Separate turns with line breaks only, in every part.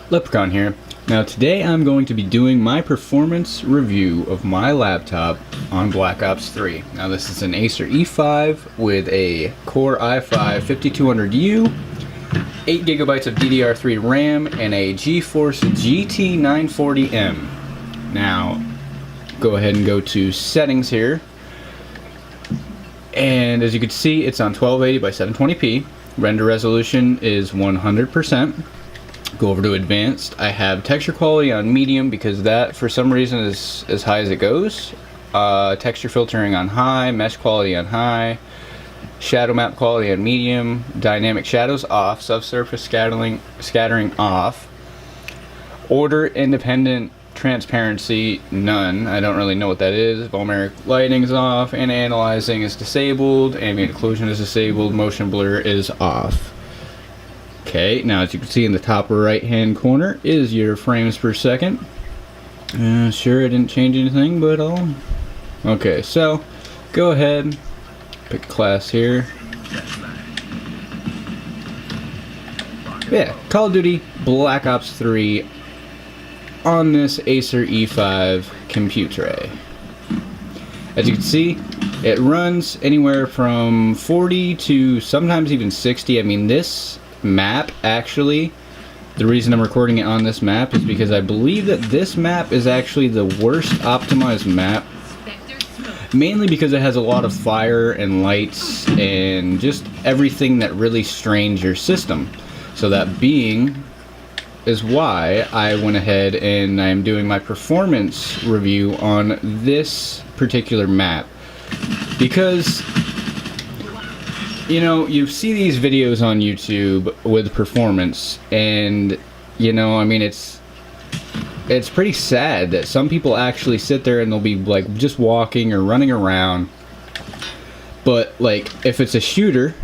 Leprechaun here. Now today I'm going to be doing my performance review of my laptop on Black Ops 3. Now this is an Acer E5 with a Core i5 5200U, 8GB of DDR3 RAM, and a GeForce GT940M. Now go ahead and go to settings here. And as you can see, it's on 1280 by 720p. Render resolution is 100%. Go over to advanced. I have texture quality on medium because that for some reason is as high as it goes. Texture filtering on high, mesh quality on high, shadow map quality on medium, dynamic shadows off, subsurface scattering off, order independent transparency none. I don't really know what that is. Volumetric lighting is off, and analyzing is disabled, ambient occlusion is disabled, motion blur is off. Okay, now as you can see in the top right hand corner is your frames per second. Sure, I didn't change anything, but okay, so go ahead, pick a class here. Yeah, Call of Duty Black Ops 3 on this Acer E5 compute tray. As you can see, it runs anywhere from 40 to sometimes even 60. I mean, this map, actually, the reason I'm recording it on this map is because I believe that this map is actually the worst optimized map, mainly because it has a lot of fire and lights and just everything that really strains your system. So that being is why I went ahead and I'm doing my performance review on this particular map, because you know, you see these videos on YouTube with performance, and you know, I mean, it's pretty sad that some people actually sit there and they'll be like just walking or running around, but like if it's a shooter,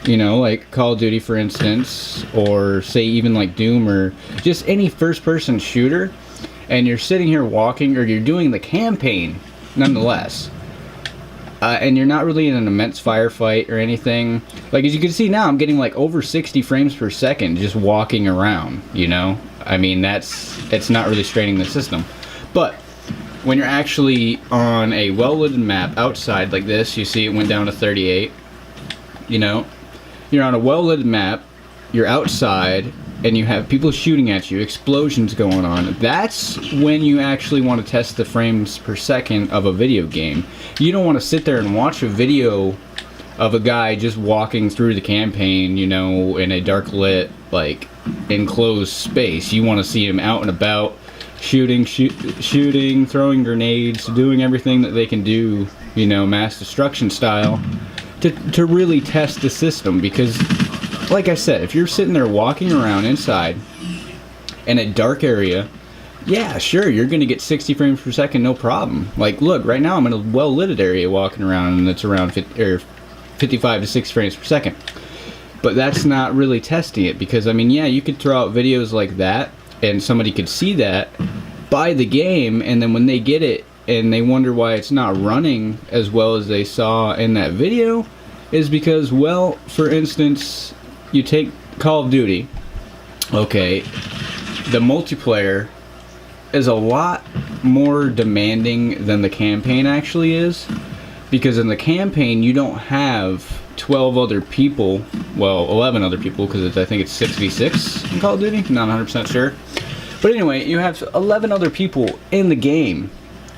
you know, like Call of Duty for instance, or say even like Doom or just any first-person shooter, and you're sitting here walking, or you're doing the campaign nonetheless, and you're not really in an immense firefight or anything. Like as you can see now, I'm getting like over 60 frames per second just walking around, you know? I mean, it's not really straining the system. But when you're actually on a well-lit map outside like this, you see it went down to 38, you know? You're on a well-lit map, you're outside, and you have people shooting at you, explosions going on. That's when you actually want to test the frames per second of a video game. You don't want to sit there and watch a video of a guy just walking through the campaign, you know, in a dark lit, like, enclosed space. You want to see him out and about, shooting, throwing grenades, doing everything that they can do, you know, mass destruction style, to really test the system. Because like I said, if you're sitting there walking around inside in a dark area, yeah, sure, you're going to get 60 frames per second, no problem. Like, look, right now I'm in a well-lit area walking around, and it's around 55 to 60 frames per second. But that's not really testing it, because, I mean, yeah, you could throw out videos like that, and somebody could see that, buy the game, and then when they get it, and they wonder why it's not running as well as they saw in that video, is because, well, for instance, you take Call of Duty, okay, the multiplayer is a lot more demanding than the campaign actually is, because in the campaign you don't have 12 other people, well, 11 other people, because I think it's 6v6 in Call of Duty, not 100% sure, but anyway, you have 11 other people in the game,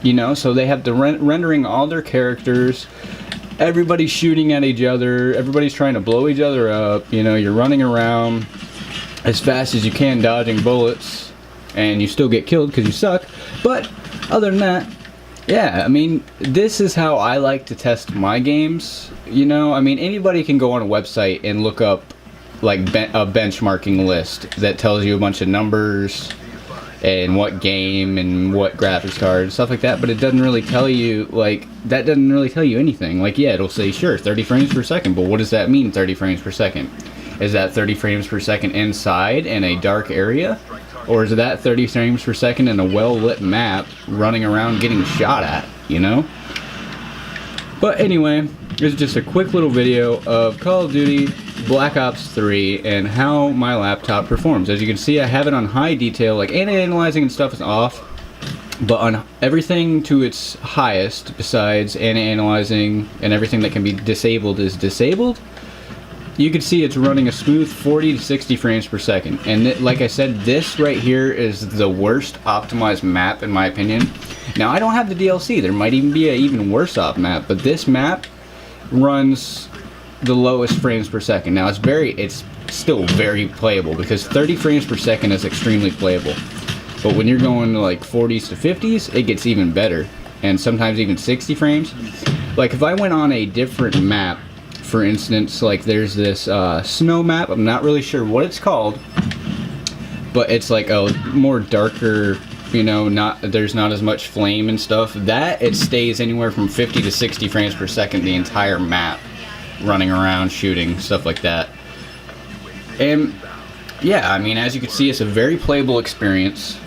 you know, so they have the rendering all their characters. Everybody's shooting at each other, everybody's trying to blow each other up, you know, you're running around as fast as you can dodging bullets, and you still get killed because you suck. But other than that, yeah, I mean, this is how I like to test my games, you know? I mean, anybody can go on a website and look up like a benchmarking list that tells you a bunch of numbers and what game and what graphics card and stuff like that, but it doesn't really tell you, like, that doesn't really tell you anything. Like, yeah, it'll say, sure, 30 frames per second, but what does that mean, 30 frames per second? Is that 30 frames per second inside in a dark area? Or is that 30 frames per second in a well-lit map running around getting shot at, you know? But anyway, this is just a quick little video of Call of Duty Black Ops 3 and how my laptop performs. As you can see, I have it on high detail, like analyzing and stuff is off, but on everything to its highest, besides analyzing and everything that can be disabled is disabled, you can see it's running a smooth 40 to 60 frames per second. And like I said, this right here is the worst optimized map in my opinion. Now I don't have the DLC, there might even be an even worse op map, but this map runs the lowest frames per second. Now it's still very playable, because 30 frames per second is extremely playable. But when you're going to like 40s to 50s, it gets even better, and sometimes even 60 frames. Like if I went on a different map, for instance, like there's this snow map, I'm not really sure what it's called, but it's like a more darker, you know, there's not as much flame and stuff. That it stays anywhere from 50 to 60 frames per second the entire map, running around, shooting, stuff like that. And yeah, I mean, as you can see, it's a very playable experience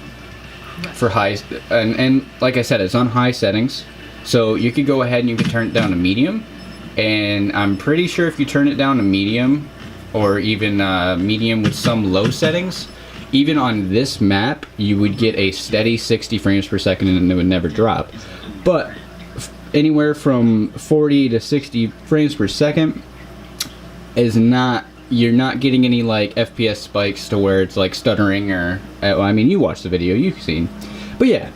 for high, and like I said, it's on high settings, so you could go ahead and you could turn it down to medium, and I'm pretty sure if you turn it down to medium, or even medium with some low settings, even on this map you would get a steady 60 frames per second and it would never drop. But anywhere from 40 to 60 frames per second is not, you're not getting any like FPS spikes to where it's like stuttering or, I mean, you watched the video, you've seen. But yeah,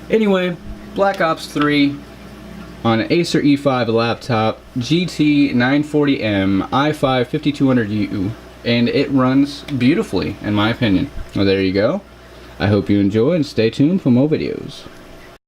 anyway, Black Ops 3 on an Acer E5 laptop, GT 940M i5 5200U, and it runs beautifully in my opinion. Well, there you go. I hope you enjoy and stay tuned for more videos.